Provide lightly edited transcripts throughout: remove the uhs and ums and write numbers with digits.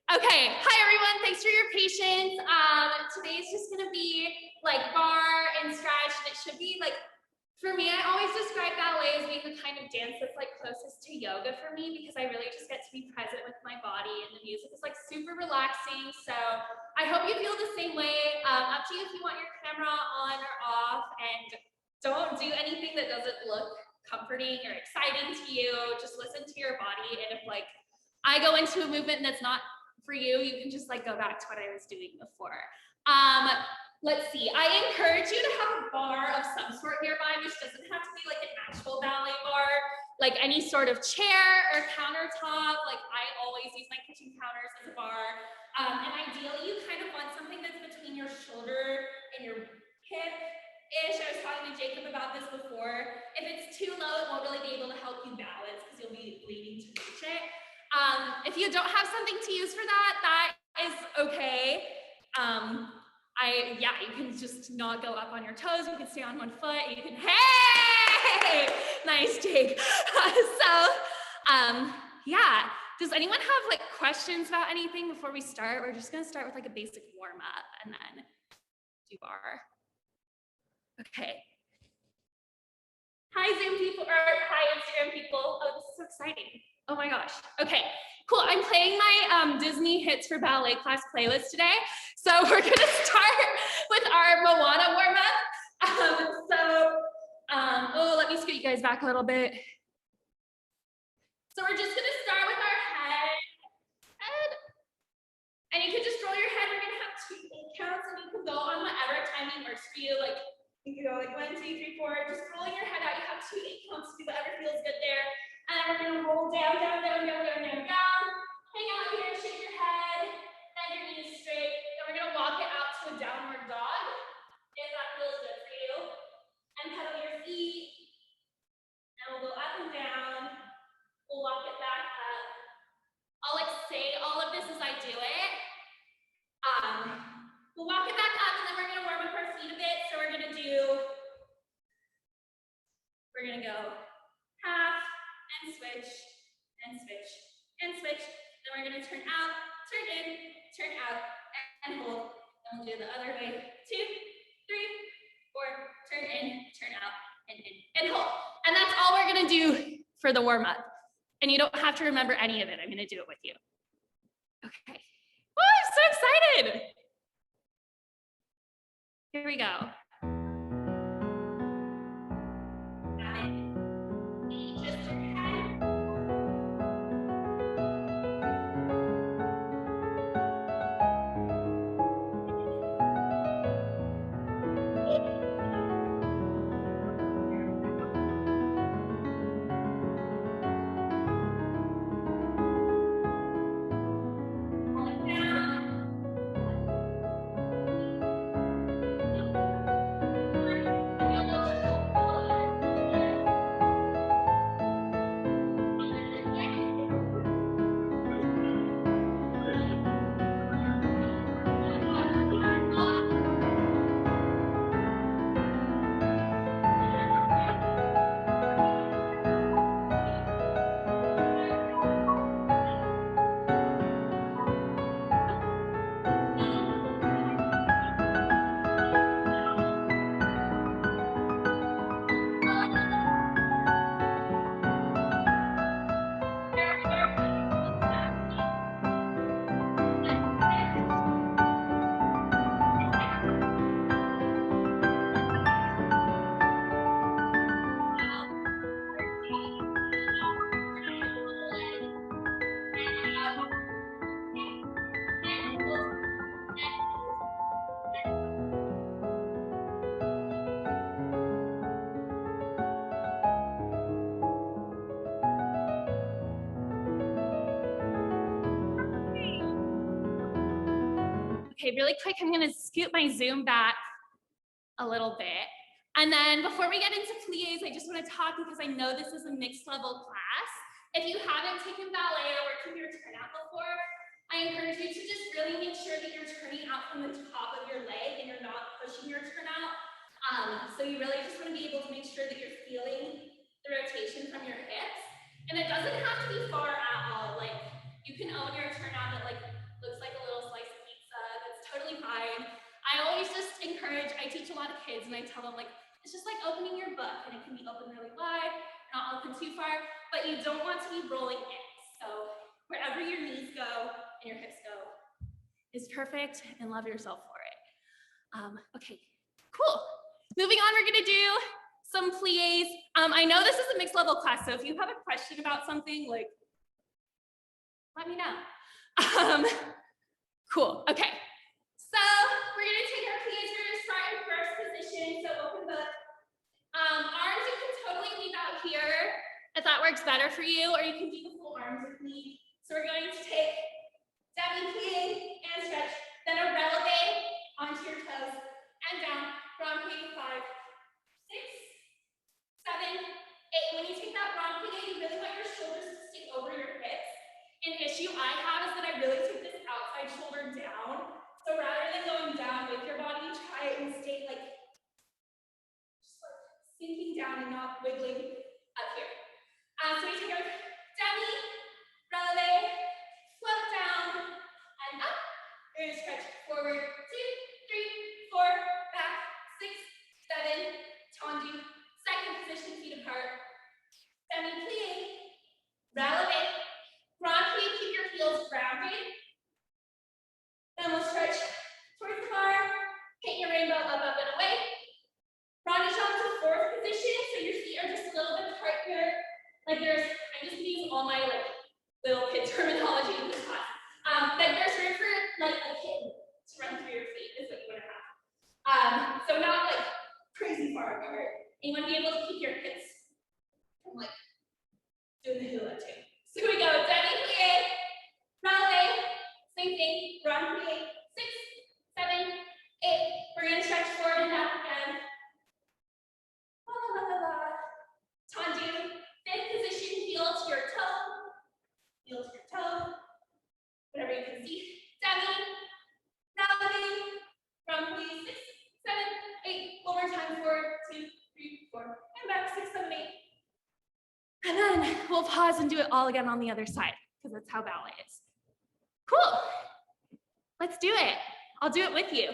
Okay, hi everyone, thanks for your patience. Today's just gonna be like bar and stretch, and it should be like, for me, I always describe ballet as being the kind of dance that's like closest to yoga for me, because I really just get to be present with my body, and the music is like super relaxing. So I hope you feel the same way. Up to you if you want your camera on or off, and don't do anything that doesn't look comforting or exciting to you. Just listen to your body, and if like I go into a movement that's not for you, you can just like go back to what I was doing before. Let's see, I encourage you to have a bar of some sort nearby, which doesn't have to be like an actual ballet bar, like any sort of chair or countertop. Like I always use my kitchen counters as a bar. And ideally you kind of want something that's between your shoulder and your hip-ish. I was talking to Jacob about this before. If it's too low, it won't really be able to help you balance because you'll be leaning to reach it. If you don't have something to use for that, that is okay. You can just not go up on your toes. You can stay on one foot. You can, hey, nice, Jake. Does anyone have like questions about anything before we start? We're just gonna start with like a basic warm up and then do bar. Okay. Hi, Zoom people, or hi, Instagram people. Oh, this is so exciting. Oh my gosh. Okay, cool. I'm playing my Disney Hits for Ballet class playlist today. So we're gonna start with our Moana warm up. Let me scoot you guys back a little bit. So we're just gonna start with our head. And you can just roll your head. We're gonna have 2 8 counts, and you can go on whatever timing works for you. Like you can go like 1, 2, 3, 4, just rolling your head out. You have 2 8 counts to do whatever feels good there. And then we're gonna roll down, down, down, down, down, down, down. Hang out here, shake your head, bend your knees straight. Then we're gonna walk it out to a downward dog, if that feels good for you. And pedal your feet. And we'll go up and down. We'll walk it back up. I'll like say all of this as I do it. We'll walk it back up, and then we're gonna warm up our feet a bit. So we're gonna go half, and switch, and switch, and switch. Then we're gonna turn out, turn in, turn out, and hold. Then we'll do the other way. 2, 3, 4, turn in, turn out, and hold. And that's all we're gonna do for the warm up. And you don't have to remember any of it. I'm gonna do it with you. Okay. Oh, I'm so excited. Here we go. Okay, really quick, I'm gonna scoot my Zoom back a little bit. And then before we get into pliés, I just wanna talk, because I know this is a mixed level class. If you haven't taken ballet or worked with your turnout before, I encourage you to just really make sure that you're turning out from the top of your leg and you're not pushing your turnout. So you really just wanna be able to make sure that you're feeling the rotation from your hips. And it doesn't have to be far at all. Like you can own your turnout at like encourage, I teach a lot of kids and I tell them like, it's just like opening your book and it can be open really wide, not open too far, but you don't want to be rolling in. So wherever your knees go and your hips go is perfect, and love yourself for it. Okay, cool. Moving on, we're gonna do some plies. I know this is a mixed level class, so if you have a question about something, like, let me know. Cool, okay. So we're gonna take our plies, we're gonna start in first position, so open book. Arms, you can totally leave out here if that works better for you, or you can do the full arms with me. So we're going to take demi-plie and stretch, then a releve onto your toes and down. Grand plie, 5, 6, 7, 8. When you take that grand plie, you really want your shoulders to stick over your hips. An issue I have is that I really take this outside shoulder down. So rather than going down with your body, try and stay like just like sinking down and not wiggling up here. So we take our demi, releve, float down and up. We're gonna stretch forward, 2, 3, 4, back, 6, 7, tendu. Second position, feet apart. Demi-plie, releve, grand plie, keep your heels grounded. Then we'll stretch towards the bar, paint your rainbow up, up, and away. Ronde jump to fourth position, so your feet are just a little bit apart here. Like I'm just gonna use all my like little kid terminology in this class. Then there's room for like a kitten to run through your feet is what you want to have. So not like crazy far apart. And you want to be able to keep your hips from like doing the hula too. So we go demi-plie, releve, same thing, grand plie, 6, 7, 8. We're gonna stretch forward and up again. Tendu, fifth position, heel to your toe, whatever you can see. Demi, releve, grand plie, 6, 7, 8. One more time, forward, 2, 3, 4, and back, 6, 7, 8. And then we'll pause and do it all again on the other side, because that's how ballet is. Cool. Let's do it. I'll do it with you.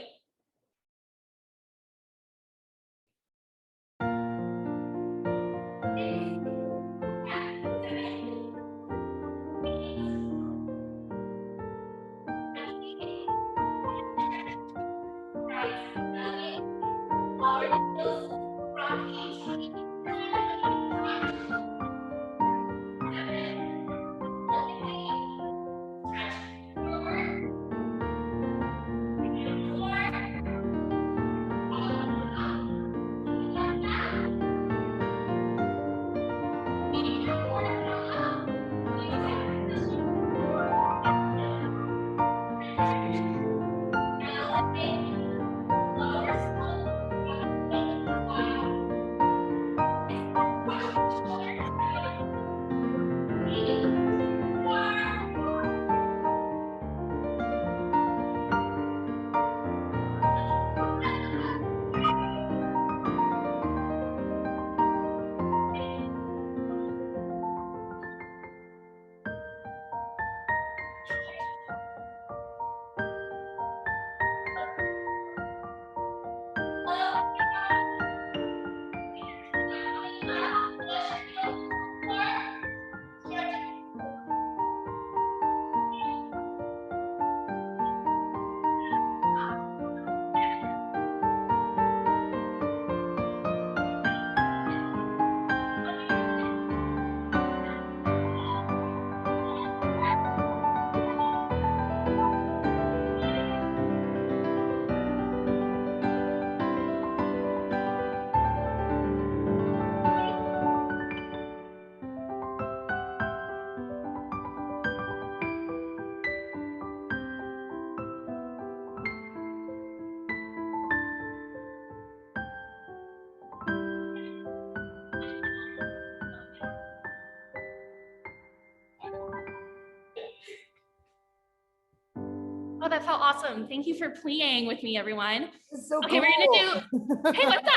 Oh, that felt awesome. Thank you for playing with me, everyone. It's so okay, cool. We're gonna do, hey, what's up?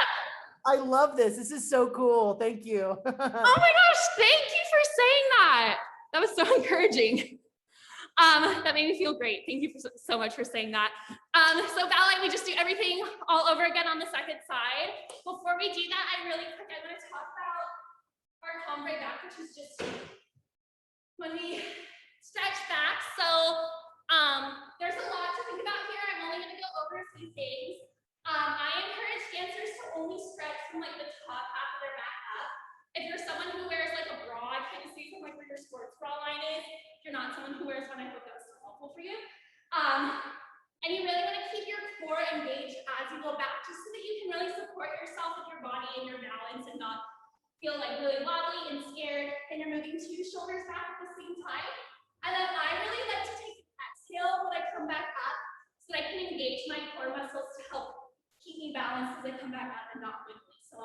I love this. This is so cool. Thank you. Oh my gosh, thank you for saying that. That was so encouraging. That made me feel great. Thank you so much for saying that. So ballet, we just do everything all over again on the second side. Before we do that, I want to talk about our combre back, which is just when we stretch back. So there's a lot to think about here. I'm only going to go over a few things. I encourage dancers to only stretch from like the top half of their back up. If you're someone who wears like a bra, I kind of see from like where your sports bra line is. If you're not someone who wears one, I hope that was helpful for you. And you really want to keep your core engaged as you go back, just so that you can really support yourself with your body and your balance and not feel like really wobbly and scared. And you're moving 2 shoulders back at the same time. And then I really like to take an exhale when I come back up so that I can engage my core muscles to help keep me balanced as I come back up and not move me. So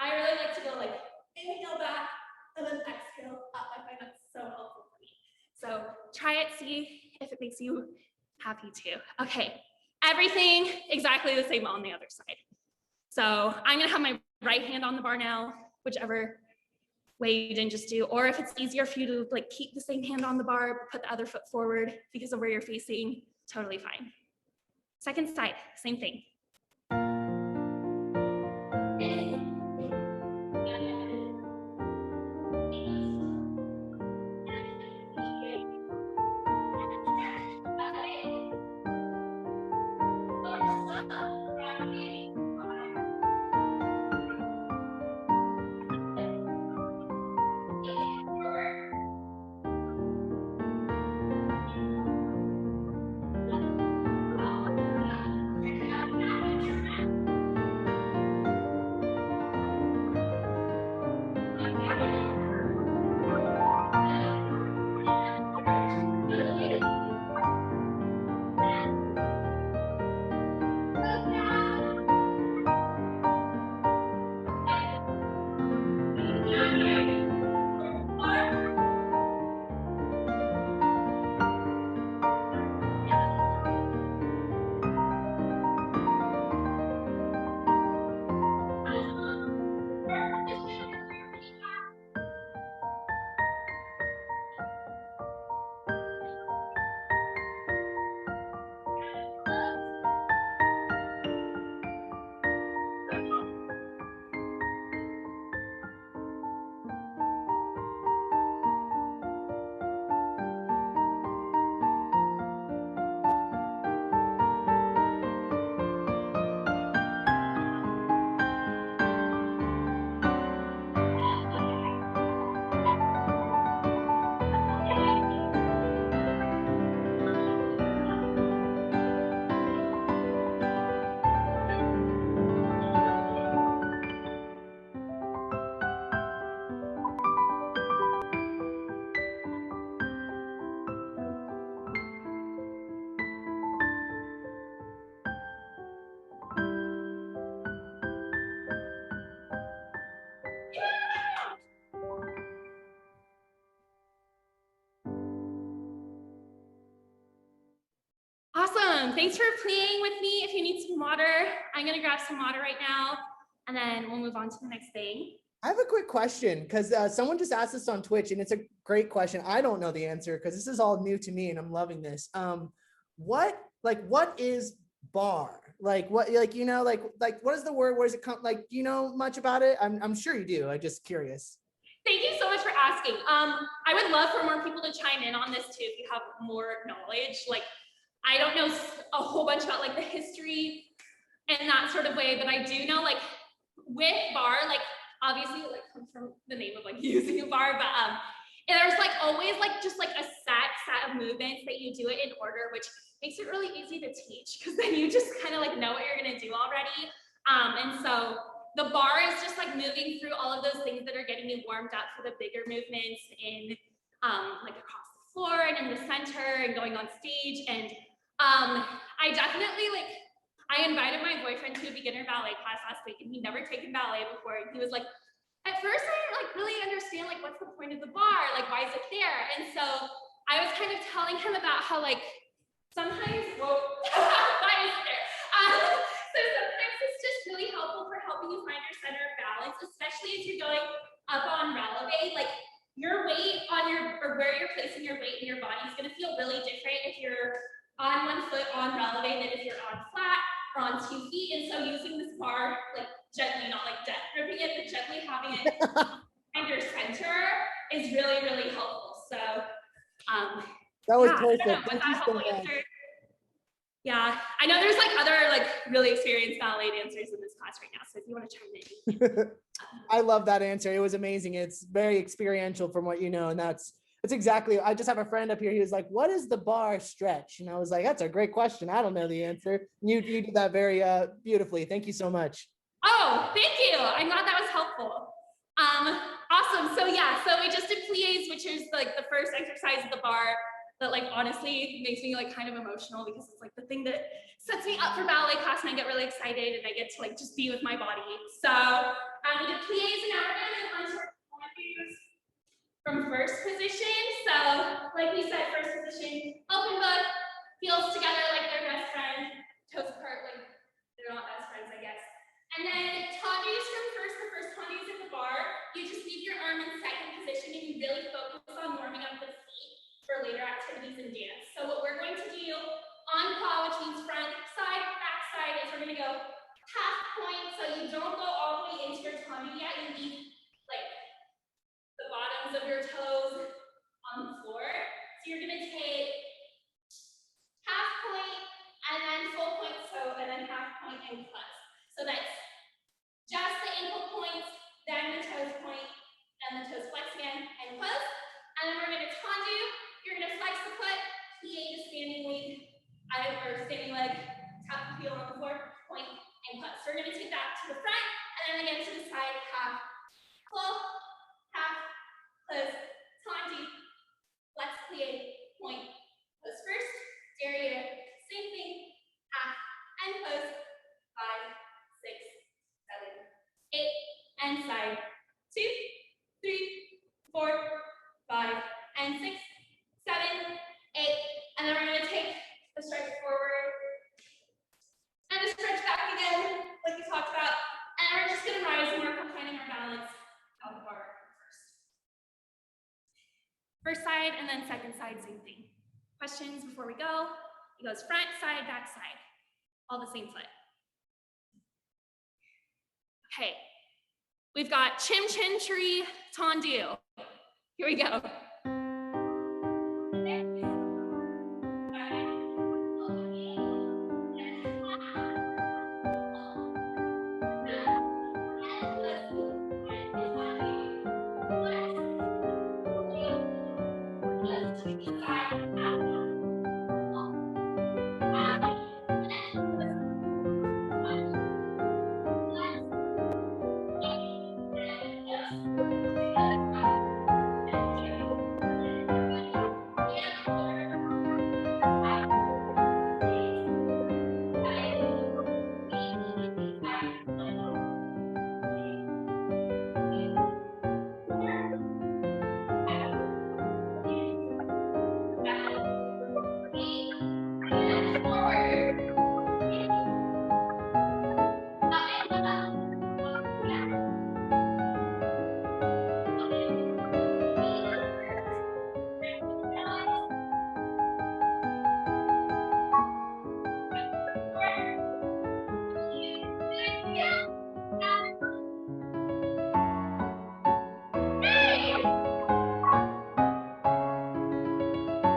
I really like to go like inhale back and then exhale up. I find that's so helpful for me. So try it, see if it makes you happy too. Okay, everything exactly the same on the other side. So I'm gonna have my right hand on the bar now, whichever way you didn't just do, or if it's easier for you to like keep the same hand on the bar, put the other foot forward because of where you're facing, totally fine. Second side, same thing. Awesome, thanks for playing with me. If you need some water, I'm gonna grab some water right now, and then we'll move on to the next thing. I have a quick question because someone just asked this on Twitch, and it's a great question. I don't know the answer because this is all new to me, and I'm loving this. What is bar? Like what? Like what is the word? Where does it come? Like, do you know much about it? I'm sure you do. I'm just curious. Thank you so much for asking. I would love for more people to chime in on this too if you have more knowledge. Like, I don't know a whole bunch about like the history and that sort of way, but I do know like with bar, like obviously it like comes from the name of like using a bar, but there's like always like just like a set of movements that you do it in order, which makes it really easy to teach because then you just kind of like know what you're gonna do already. And so the bar is just like moving through all of those things that are getting you warmed up for the bigger movements in like across the floor and in the center and going on stage. And I definitely I invited my boyfriend to a beginner ballet class last week, and he'd never taken ballet before. And he was like, at first I didn't like really understand like what's the point of the bar, like why is it there? And so I was kind of telling him about how like sometimes why is it there? So sometimes it's just really helpful for helping you find your center of balance, especially as you're going up on releve. Like your weight on or where you're placing your weight in your body is going to feel really different if you're on one foot on releve than if you're on flat or on 2 feet. And so using this bar, like gently, not like death gripping it, but gently having it behind your center is really, really helpful. So that was yeah, perfect. Thank you so much. Answer? Yeah, I know there's like other like really experienced ballet dancers in this class right now. So if you want to chime in. I love that answer. It was amazing. It's very experiential from what you know. And that's exactly, I just have a friend up here. He was like, what is the barre stretch? And I was like, that's a great question. I don't know the answer. You did that very beautifully. Thank you so much. Oh, thank you. I'm glad that was helpful. Awesome. So yeah, so we just did plies, which is like the first exercise of the bar that like honestly makes me like kind of emotional because it's like the thing that sets me up for ballet class and I get really excited and I get to like just be with my body. So we did plies and now we're gonna move on to our conduits from first position. So like we said, first position, open book, heels together like they're best friends, toes apart like they're not best friends, I guess. And then tendus from the first tendus at the bar, you just leave your arm in second position and you really focus on warming up the feet for later activities in dance. So what we're going to do on claw, which means front side, back side, is we're going to go half point. So you don't go all the way into your tendu yet. You leave like the bottoms of your toes on the floor. So you're going to take half point and then full point, and then half point and plus. So that's just the ankle points, then the toes point, then the toes flex again and close. And then we're going to tendu. You're going to flex the foot, plie to standing leg, or standing leg, tap the heel on the floor, point and close. So we're going to take that to the front, and then again to the side, half, full, half, close, tendu, flex, plie, point, close first, derriere, same thing, half, and close, 5, 6, 7, 8, and side, 2, 3, 4, 5, and 6, 7, 8, and then we're going to take the stretch forward and a stretch back again, like we talked about, and we're just going to rise and work on finding our balance out of our first side and then second side, same thing. Questions before we go? It goes front, side, back side, all the same foot. Okay, we've got chim chin tree tendu. Here we go.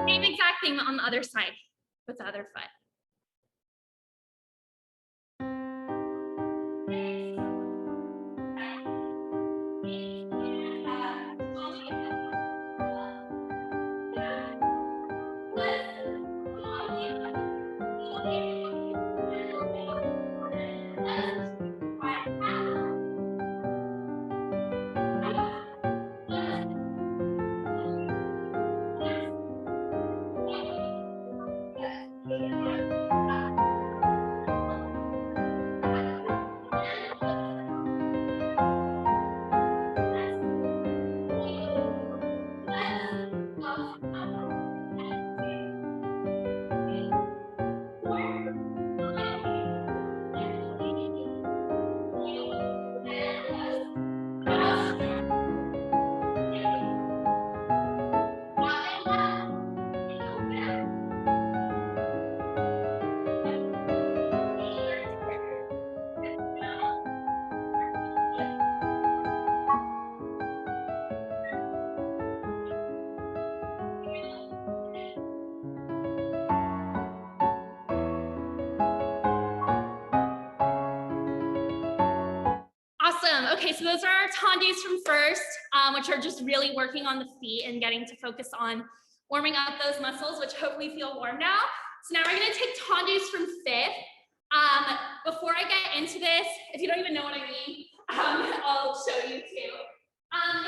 Same exact thing on the other side with the other foot. Awesome. Okay, so those are our tendus from first, which are just really working on the feet and getting to focus on warming up those muscles, which hopefully feel warm now. So now we're gonna take tendus from fifth. Before I get into this, if you don't even know what I mean, I'll show you too.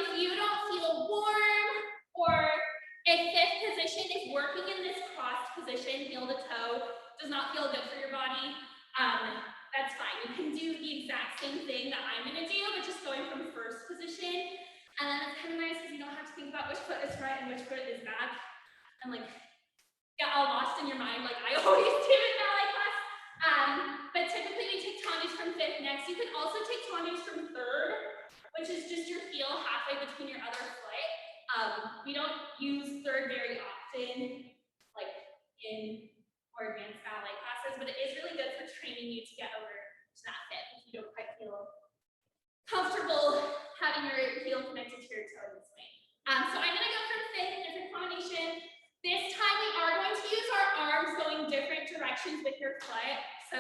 If you don't feel warm, or if fifth position is working in this crossed position, heel to toe, does not feel good for your body, that's fine. You can do the exact same thing that I'm gonna do, but just going from first position. And then it's kind of nice because you don't have to think about which foot is right and which foot is back. And like, get all lost in your mind like I always do in ballet class. But typically we take tendus from fifth next. You can also take tendus from third, which is just your heel halfway between your other foot. We don't use third very often, like in more advanced ballet classes, but it is really good for training you to get over to that fifth if you don't quite feel comfortable having your heel connected to your toe this way. So I'm gonna go from fifth, different combination. This time we are going to use our arms going different directions with your foot. So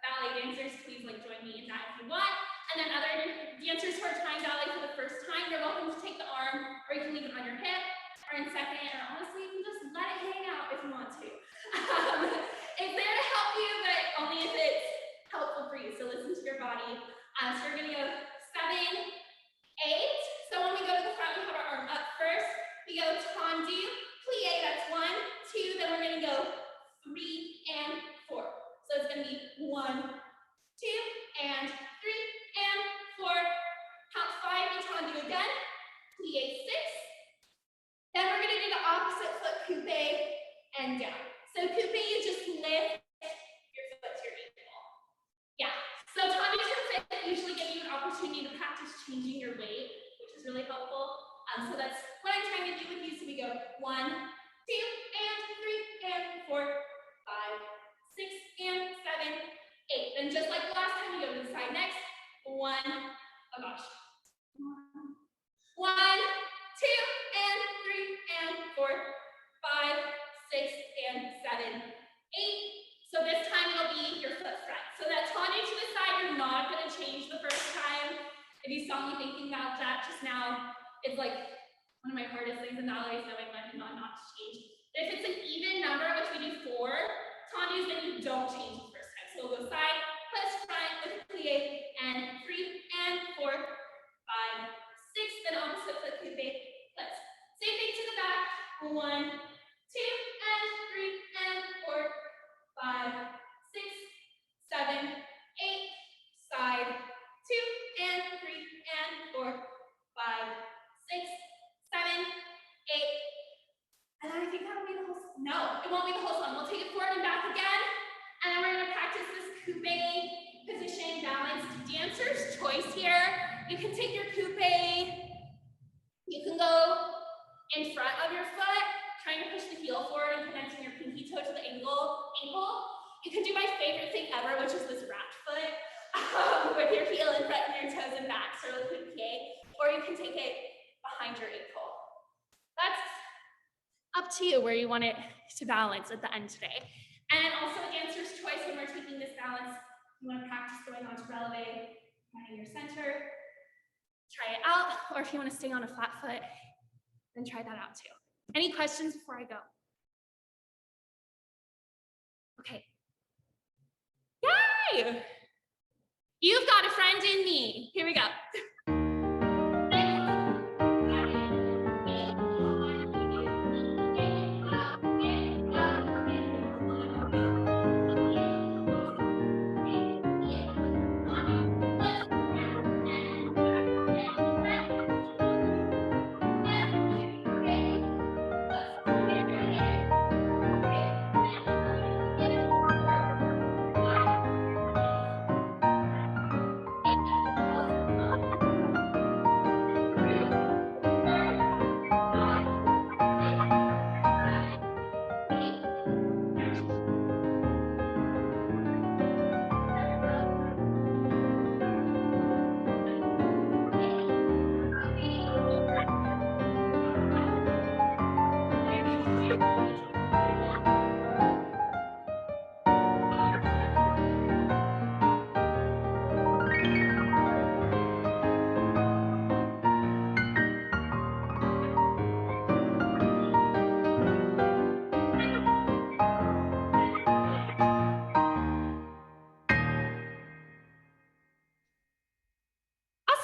ballet dancers, please like join me in that if you want. And then other dancers who are trying ballet for the first time, you're welcome to take the arm, or you can leave it on your hip, or in second, or honestly, you can just let it hang out if you want to. It's there to help you, but only if it's helpful for you. So listen to your body. So we're gonna go 7, 8. So when we go to the front, we have our arm up first. We go tendu, plie, that's 1, 2. Then we're gonna go 3 and 4. So it's gonna be 1, 2, and 3 and 4. Count 5 and tendu again. Plie 6. Then we're gonna do the opposite foot coupe and down. So coupe, you just lift your foot to your ankle. Yeah. So tendus from fifth usually give you an opportunity to practice changing your weight, which is really helpful. So that's what I'm trying to do with you. So we go 1, 2, and 3 and 4, 5, 6 and 7, 8. Then just like the last time, we go to the side next. 1, oh gosh. 1, 2, and 3 and 4, 5, 6 and 7, 8. So this time it'll be your foot front. So that tendu to the side, you're not going to change the first time. If you saw me thinking about that just now, it's like one of my hardest things in ballet is knowing when and not to change. If it's an even number, which we do 4 tendus, then you don't change the first time. So we'll go side, plus front, with plie, and 3 and 4, 5, 6. Then opposite foot coupe, plus. Same thing to the back. 1, 2, and 3 and 4, 5, 6, 7, 8. Side, 2 and 3 and 4, 5, 6, 7, 8. And then I think that'll be the whole song. No, it won't be the whole song. We'll take it forward and back again. And then we're gonna practice this coupe position, balanced dancer's choice here. You can take your coupe, you can go in front of your foot, trying to push the heel forward and connecting your pinky toe to the ankle. You can do my favorite thing ever, which is this rat foot, with your heel in front and your toes in back, so a good plie, or you can take it behind your ankle. That's up to you where you want it to balance at the end today. And also a dancer's choice when we're taking this balance, you want to practice going on to releve, finding your center, try it out, or if you want to stay on a flat foot, then try that out too. Any questions before I go? Okay. Yay! You've got a friend in me. Here we go.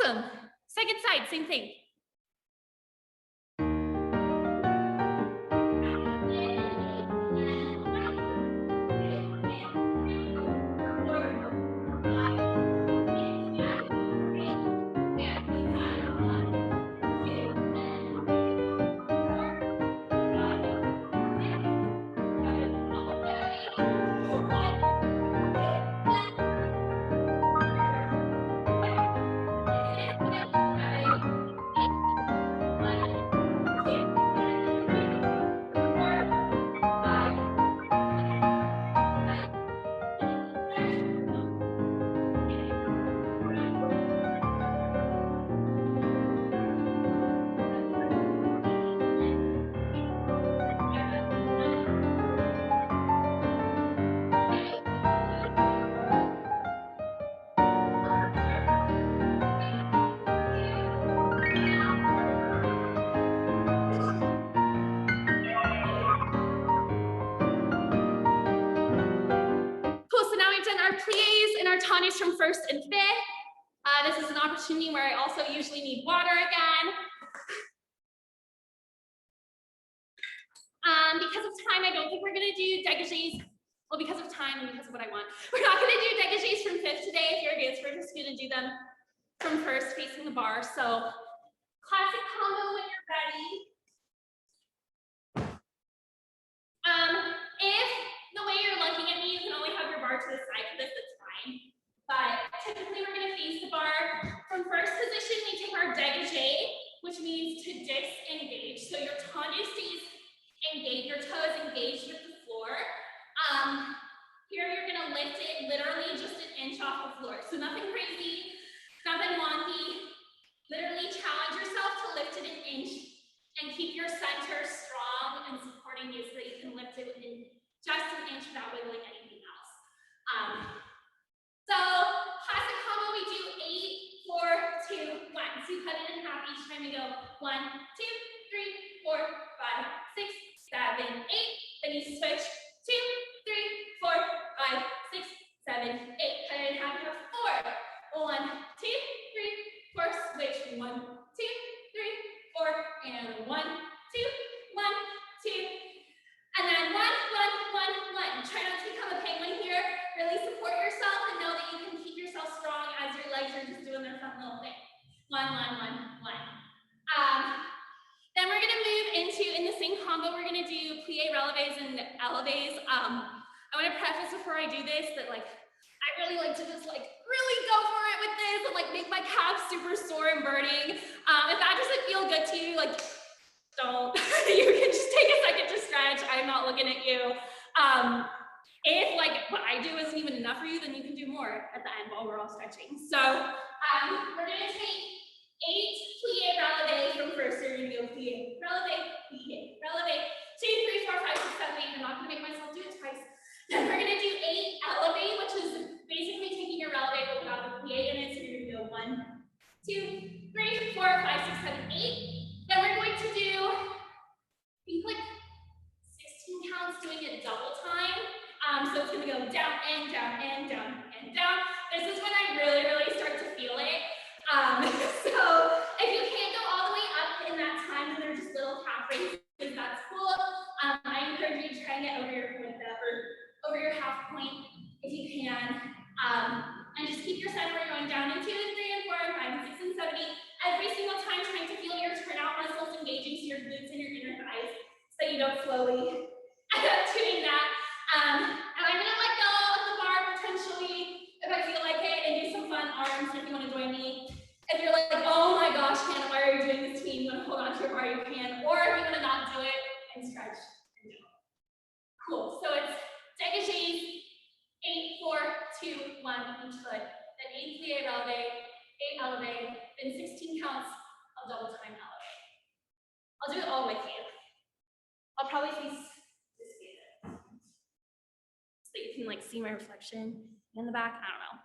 Awesome. Second side, same thing. Cool, so now we've done our plies and our tonnies from first and fifth. This is an opportunity where I also usually need water again. Because of time, I don't think we're gonna do dégagés. Well, because of time and because of what I want. We're not gonna do dégagés from fifth today. If you're a good sport, just gonna do them from first facing the bar. So classic combo when you're ready. If the way you're looking at me, you can only have your bar to the side for this, that's fine. But typically we're gonna face the bar. From first position, we take our dégagé, which means to disengage. So your tongue stays engaged, your toe is engaged with the floor. Here you're gonna lift it literally just an inch off the floor. So nothing crazy, nothing wonky. Literally challenge yourself to lift it an inch and keep your center strong and supporting you so that you can lift it within just an inch without wiggling anything else. So classic combo, we do 8, 4, 2, 1. So you cut it in half each time we go 1, 2, 3, 4, 5, 6, 7, 8. Then you switch 2, 3, 4, 5, 6, 7, 8. Cut it in half, you have 4. 1, 2, 3, 4. Switch 1, 2, 3, 4, and 1, 2, 1, 2. And then 1, 1, 1, 1. Try not to become a penguin here. Really support yourself and know that you can keep yourself strong as your legs are just doing their fun little thing. 1, 1, 1, 1. Then we're gonna move into, in the same combo, we're gonna do plie relevés and elevés. I wanna preface before I do this that like, I really like to just like really go for it with this and like make my calves super sore and burning. If that doesn't feel good to you, like don't. You can just take a second to stretch. I'm not looking at you. If like what I do isn't even enough for you, then you can do more at the end while we're all stretching. So we're gonna take 8 plie relevés from first. So you're gonna go plie, relevé, 2, 3, 4, 5, 6, 7, 8. I'm not gonna make myself do it twice. Then we're gonna do 8 elevés, which is basically taking your relevé but without the plie in it. So you're gonna go 1, 2, 3, 4, 5, 6, 7, 8. Then we're going to do, I think like 16 counts doing it double time. So it's gonna go down and down and down and down. This is when I really start to feel it. So if you can't go all the way up in that time, then they're just little calf raises, that's cool. I encourage you to try and get over your point or over your half point if you can. And just keep your center going down in 2 and 3 and 4 and 5 and 6 and 7, 8. Every single time trying to feel your turnout muscles engaging so your glutes and your inner thighs so that you don't slowly end up doing that. And I'm gonna let go of the bar potentially if I feel like it and do some fun arms if you wanna join me. If you're like, oh my gosh, Hannah, why are you doing this to me? You wanna hold on to your bar, you can. Or if you wanna not do it and stretch and do it. Cool, so it's dégagés, 8, 4, 2, 1 each foot. Then 8 plie relevé, 8 elevés, then 16 counts of double time elevés. I'll do it all with you. I'll probably face this way so that you can like see my reflection in the back. I don't know.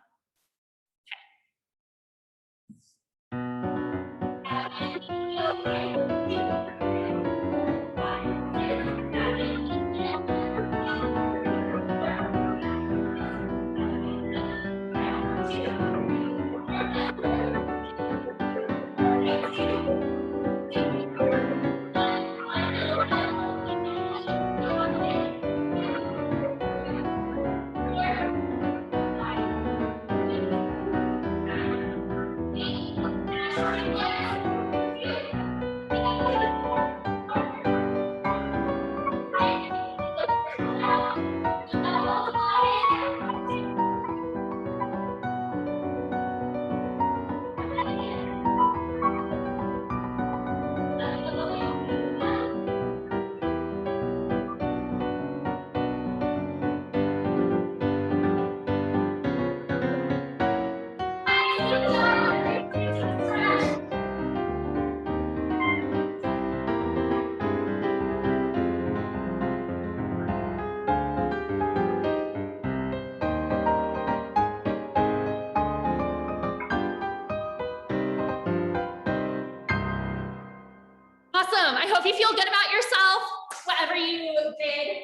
Awesome. I hope you feel good about yourself, whatever you did.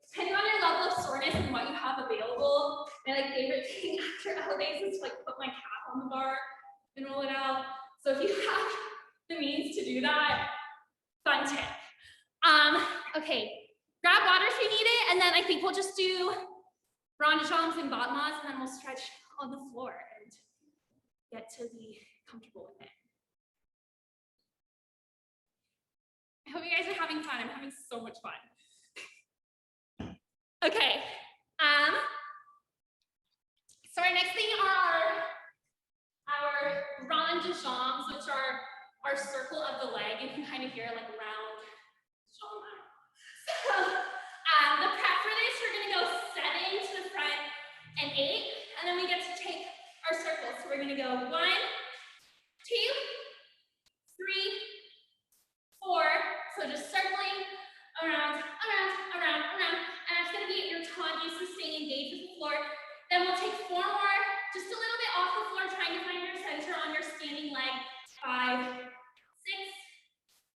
Depending on your level of soreness and what you have available, my favorite thing after LAs is to put my calf on the bar and roll it out. So if you have the means to do that, fun tip. Okay, grab water if you need it, and then I think we'll just do rond de jambes and battements, and then we'll stretch on the floor and get to be comfortable with it. I hope you guys are having fun. I'm having so much fun. Okay. So our next thing are our rond de jambes, which are our circle of the leg. You can kind of hear round jambe. So the prep for this, we're going to go 7 to the front and 8, and then we get to take our circles. So we're going to go 1, 2, 3, 4. So just circling around, and that's going to be your tendus, so staying engaged with the floor. Then we'll take 4 more, just a little bit off the floor, trying to find your center on your standing leg. 5, 6,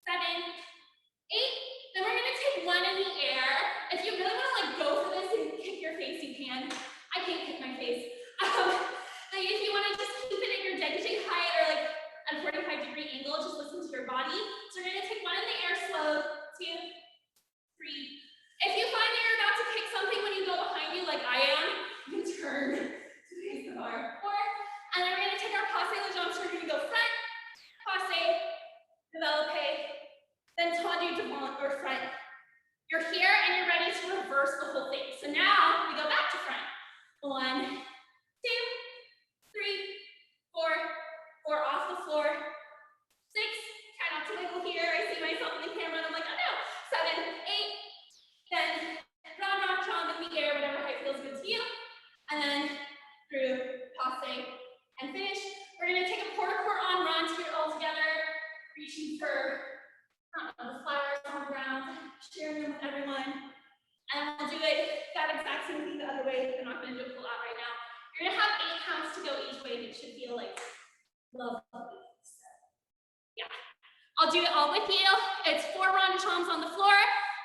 7, 8. Then we're going to take 1 in the air. If you really want to go for this and kick your face, you can. I can't kick my face. If you want to just keep it in your dégagé height or a 45-degree angle, just listen to your body. So we're going to take 1 in the air, slow, 2, 3. If you find that you're about to kick something when you go behind you, like I am, you can turn to face the bar. 4, and then we're going to take our passe le jambe. So we're going to go front, passe, développé, then tendu devant or front. You're here and you're ready to reverse the whole thing. So now we go back to front. 1, 2, 3, 4, 4 off the floor. 6, try not to wiggle here. I see myself in the camera and I'm like, oh no. 7, 8, then rond jambe in the air, whatever height feels good to you. And then through passe and finish. We're going to take a porte-à-porte en rond here all together, reaching for the flowers on the ground, sharing them with everyone. And then we'll do it that exact same thing the other way. We're not going to do a pull out right now. You're going to have 8 counts to go each way, and it should feel like lovely. So, yeah. I'll do it all with you. It's 4 rond de jambes on the floor,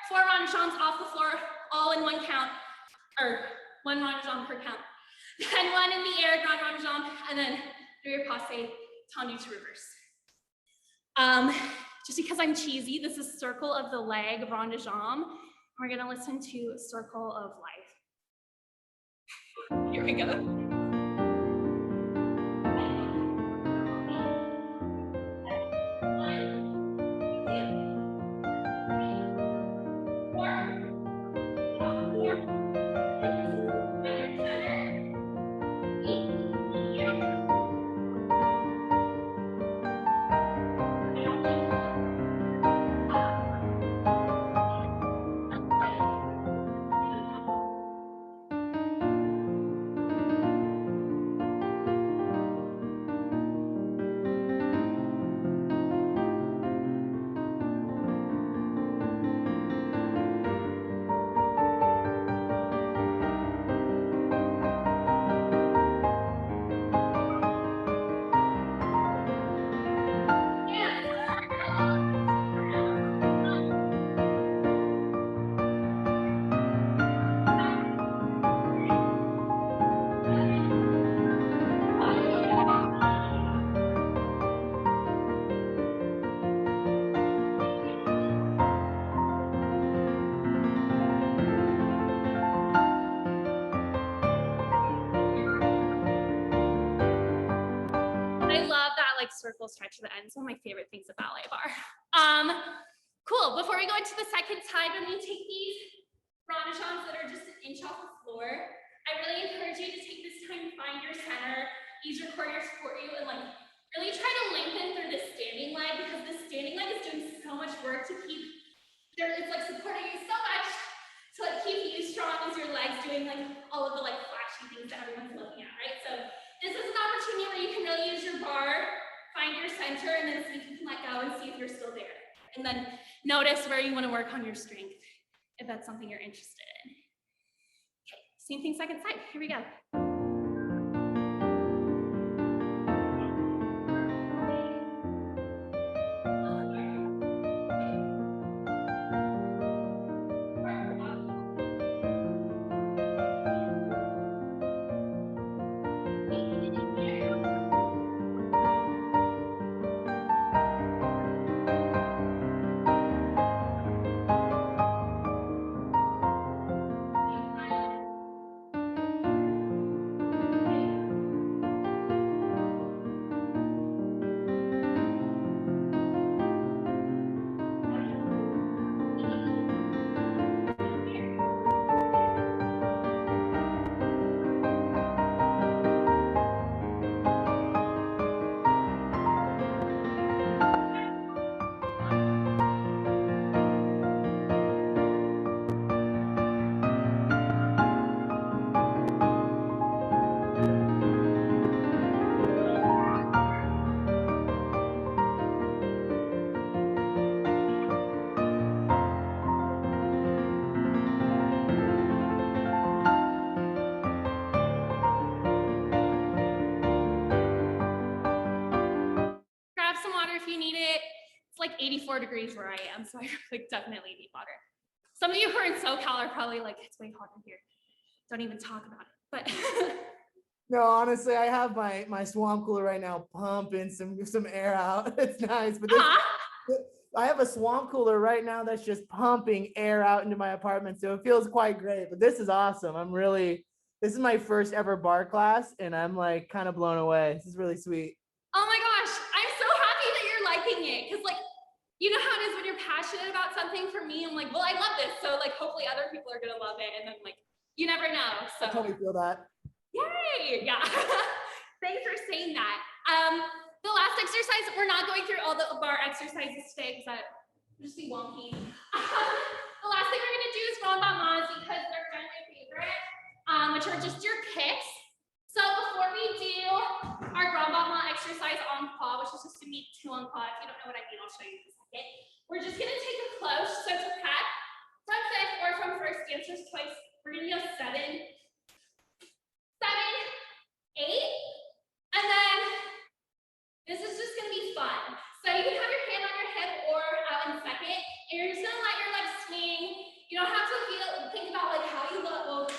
4 rond de jambes off the floor, all in 1 count, or 1 rond de jambe per count. Then 1 in the air, grand rond de jambe, and then through your passe, tendu to reverse. Just because I'm cheesy, this is circle of the leg, rond de jambe. We're gonna listen to circle of life. Here we go. circle stretch at the end. It's one of my favorite things of ballet bar. Cool. Before we go into the second side, when you take these ronde-jambs that are just an inch off the floor, I really encourage you to take this time to find your center, ease your core to support you, and like really try to lengthen through this standing leg, because this standing leg is doing so much work to keep there. It's like supporting you so much to like keep you strong as your legs doing like all of the like flashy things that everyone's looking at, right? So this is an opportunity where you can really use your bar, find your center, and then see if you can let go and see if you're still there. And then notice where you want to work on your strength, if that's something you're interested in. Okay, same thing second side. Here we go. Grab some water if you need it. It's like 84 degrees where I am, so I like definitely need water. Some of you who are in SoCal are probably like, it's way hotter here. Don't even talk about it. But No, honestly, I have my swamp cooler right now pumping some air out. It's nice, but I have a swamp cooler right now that's just pumping air out into my apartment, so it feels quite great. But this is awesome. This is my first ever bar class, and I'm like kind of blown away. This is really sweet. oh my gosh, I'm so happy that you're liking it. Because like, you know how it is when you're passionate about something. For me, I'm like, well, I love this. So like, hopefully other people are going to love it. And then like, you never know. So I totally feel that. Yay, yeah. Thanks for saying that. The last exercise, we're not going through all the bar exercises today because that would just be wonky. The last thing we're gonna do is ronde-jambs because they're kind of my favorite, which are just your kicks. So before we do our ronde-jambs exercise en pas, which is just to meet two en pas, if you don't know what I mean, I'll show you in a second. We're just gonna take a cloche, so to pat, from fifth or from first dancer's choice, we're gonna go 7, 7, 8, and then this is just gonna be fun. So you can have your hand on your hip or out in second, and you're just gonna let your legs swing. You don't have to think about like how you look. Well,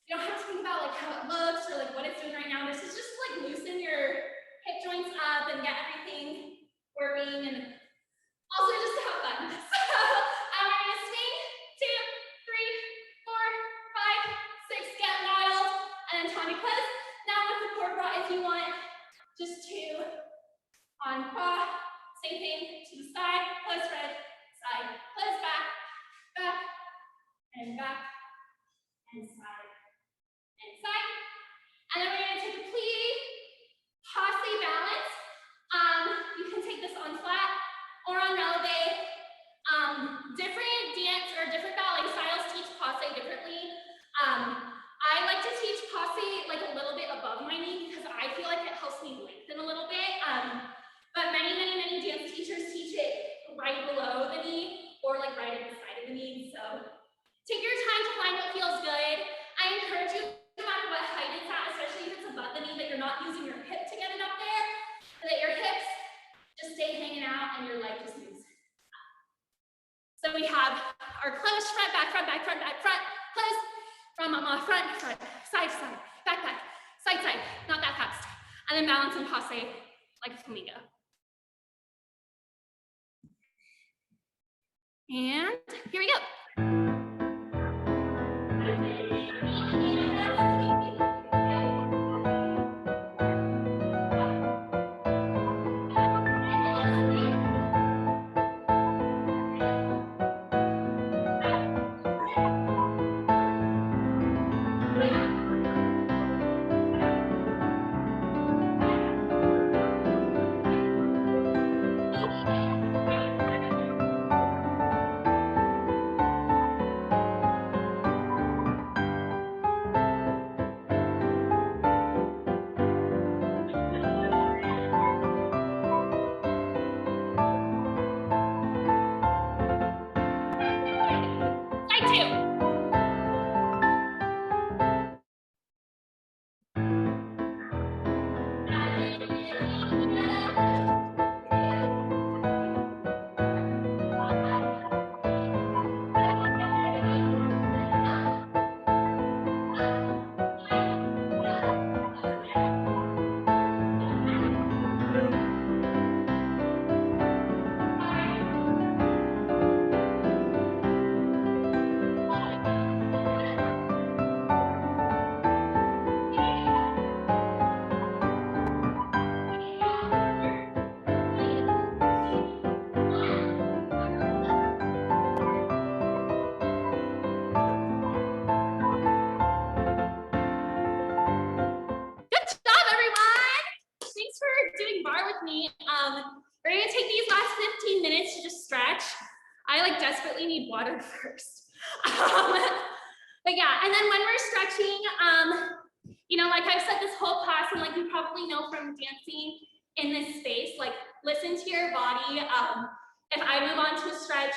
you don't have to think about like how it looks or like what it's doing right now. This is just like loosen your hip joints up and get everything working, and also just to have fun. So we're gonna swing 2, 3, 4, 5, 6, get wild, and then tonic close. Now with the core bra, if you want, just 2 en pas, same thing to the side, close red, side, close back, back, and back, and side, and side. And then we're gonna take a plie, passe balance. You can take this on flat or on releve. Different dance or different ballet styles teach passe differently. I like to teach passe like a little bit above my knee because I feel like it helps me lengthen a little bit. But many dance teachers teach it right below the knee or like right at the side of the knee. So take your time to find what feels good. I encourage you, no matter what height it's at, especially if it's above the knee, that you're not using your hip to get it up there, that your hips just stay hanging out and your leg just moves. So we have our close, front, back, front, back, front, back, front, close, front, mama, front, front, side, side, back, back, side, side, not that fast. And then balance and passe like a flamingo. And here we go. stretching. You know, like I've said this whole class, and like you probably know from dancing in this space, like listen to your body. If I move on to a stretch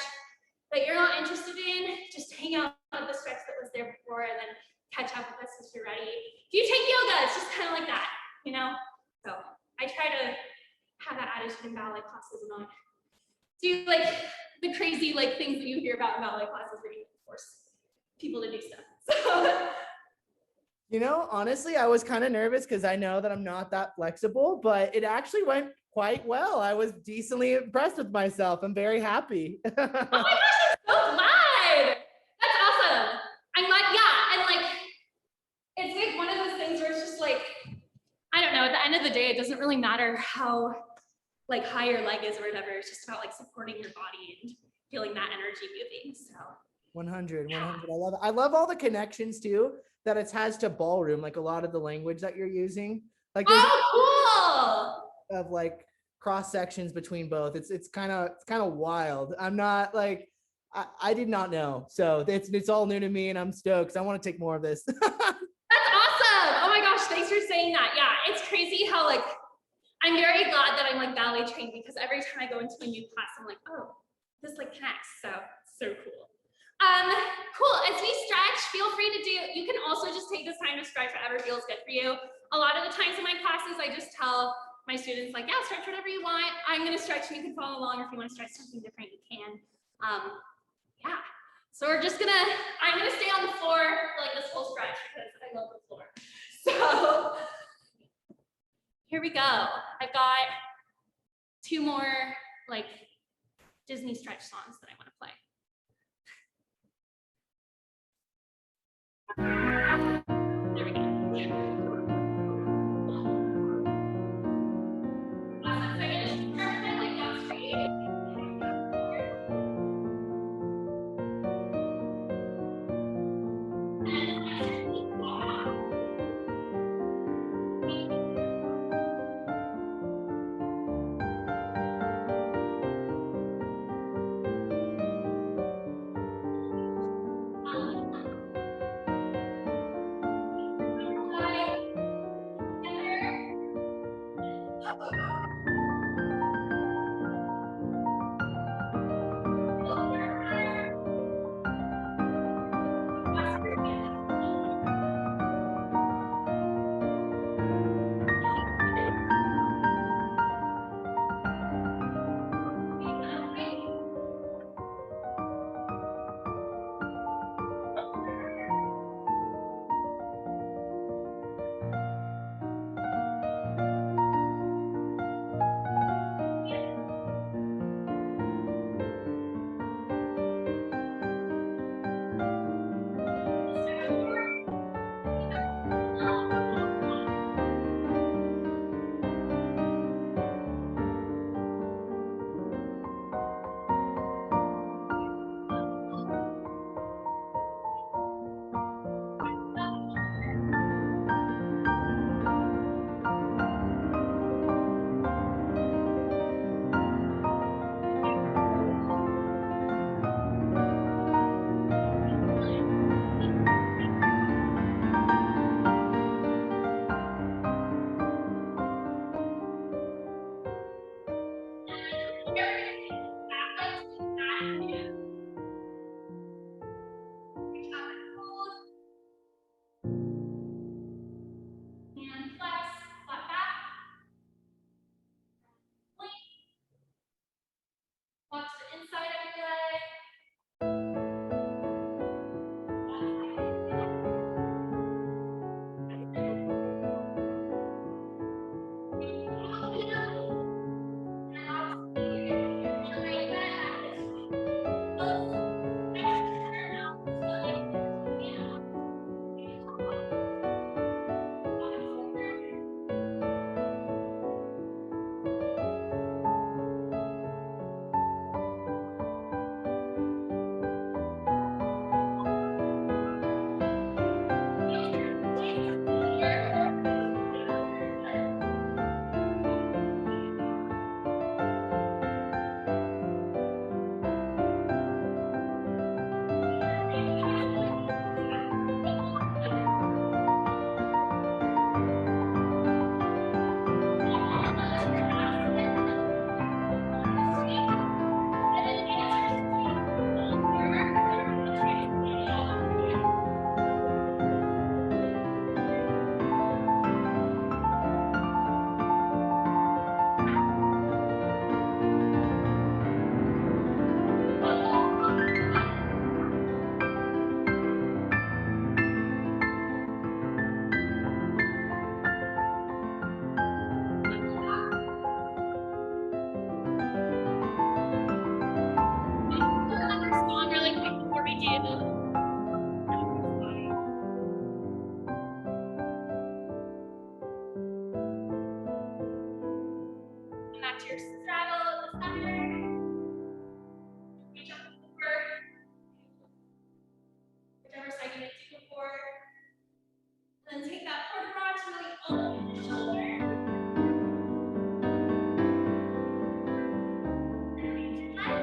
that you're not interested in, just hang out with the stretch that was there before and then catch up with us as you're ready. If you take yoga, it's just kind of like that, you know? So I try to have that attitude in ballet classes and not do like the crazy like things that you hear about in ballet classes where you force people to do stuff. So You know, honestly, I was kind of nervous because I know that I'm not that flexible, but it actually went quite well. I was decently impressed with myself. I'm very happy. oh my gosh, I'm so glad. That's awesome. I'm glad, yeah, and like it's like one of those things where it's just like, I don't know, at the end of the day, it doesn't really matter how like high your leg is or whatever. It's just about like supporting your body and feeling that energy moving. So 100. I love it. I love all the connections too that it has to ballroom, like a lot of the language that you're using. Like there's of like cross sections between both. It's kind of wild. I'm not like I did not know. So it's all new to me and I'm stoked. I want to take more of this. That's awesome. Oh my gosh, thanks for saying that. Yeah, it's crazy how like I'm very glad that I'm like ballet trained because every time I go into a new class, I'm like, oh, this like connects. So cool. Cool. As we stretch, feel free to you can also just take this time to stretch whatever feels good for you. A lot of the times in my classes, I just tell my students like, yeah, stretch whatever you want. I'm going to stretch and you can follow along. Or if you want to stretch something different, you can. Yeah. So I'm going to stay on the floor for like this whole stretch because I love the floor. So here we go. I've got 2 more like Disney stretch songs that I want to play. There we go. find your straddle in the center. Reach up over. Whichever side you didn't do before. And then take that port de bras to really open the shoulder. And reach your leg.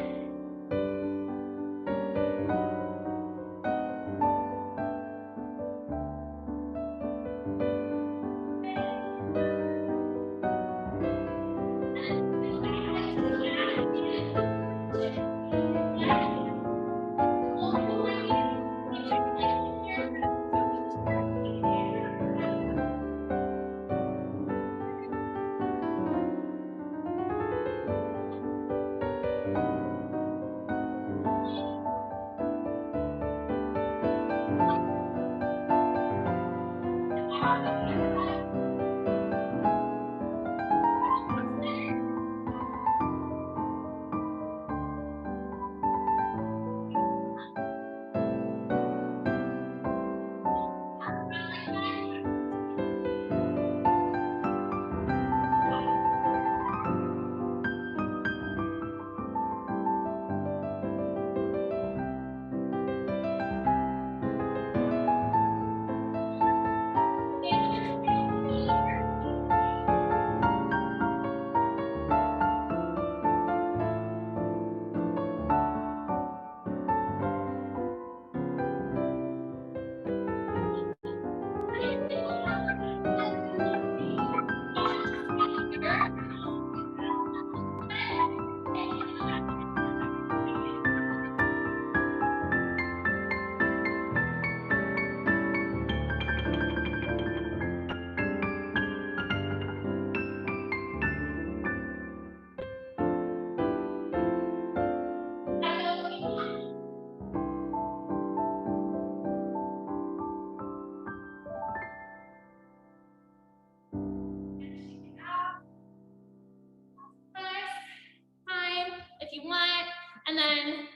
If you want, and then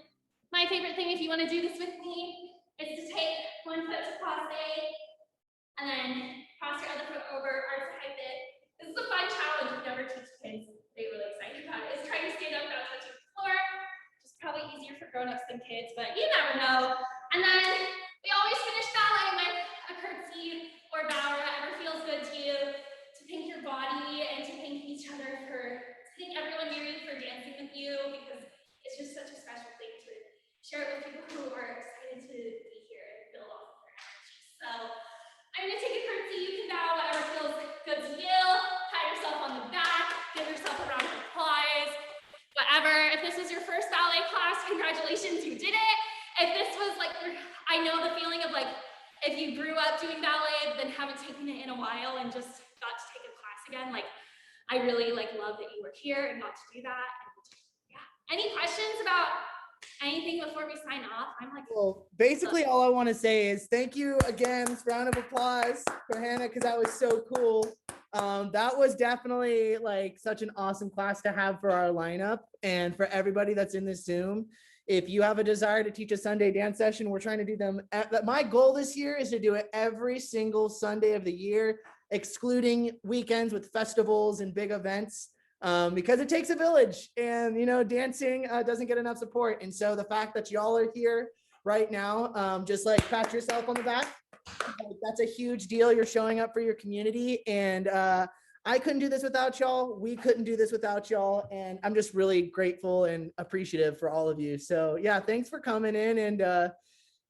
my favorite thing, if you want to do this with me, is to take one foot to cross A, and then cross your other foot over, arms to hip it. This is a fun challenge we never teach kids. They get really excited about it. Is trying to stand up without touching the floor, which is probably easier for grown-ups than kids, but you never know. And then we always finish ballet with a curtsy or bow, whatever feels good to you, to thank your body and to thank each other for thank everyone near you for dancing with you, because it's just such a special thing to share it with people who are excited to be here and build off of their energy. So I'm going to take a curtsy. You can bow, whatever feels good to you. Pat yourself on the back. Give yourself a round of applause. Whatever. If this was your first ballet class, congratulations, you did it. If this was like, I know the feeling of like, if you grew up doing ballet but then haven't taken it in a while and just got to take a class again, like, I really love that you were here and got to do that. And yeah. Any questions about anything before we sign off? I'm like, well, basically all I want to say is thank you again. This round of applause for Hannah, because that was so cool. That was definitely like such an awesome class to have for our lineup and for everybody that's in this Zoom. If you have a desire to teach a Sunday dance session, we're trying to do them. My goal this year is to do it every single Sunday of the year, excluding weekends with festivals and big events, because it takes a village, and dancing doesn't get enough support. And so the fact that y'all are here right now, just like pat yourself on the back, that's a huge deal. You're showing up for your community, and I couldn't do this without y'all. We couldn't do this without y'all. And I'm just really grateful and appreciative for all of you. So yeah, thanks for coming in. And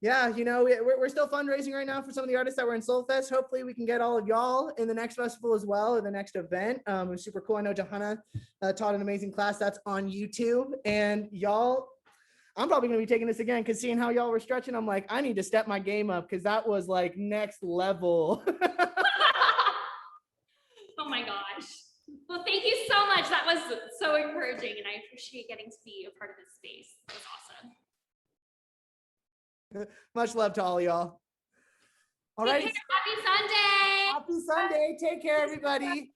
yeah, we're still fundraising right now for some of the artists that were in Soulfest. Hopefully we can get all of y'all in the next festival as well, in the next event. It was super cool. I know Johanna taught an amazing class that's on YouTube. And y'all, I'm probably going to be taking this again, because seeing how y'all were stretching, I'm like, I need to step my game up, because that was like next level. oh my gosh. Well, thank you so much. That was so encouraging, and I appreciate getting to be a part of this space. It was awesome. Much love to all y'all. All right. Happy Sunday. Happy Sunday. Take care, everybody.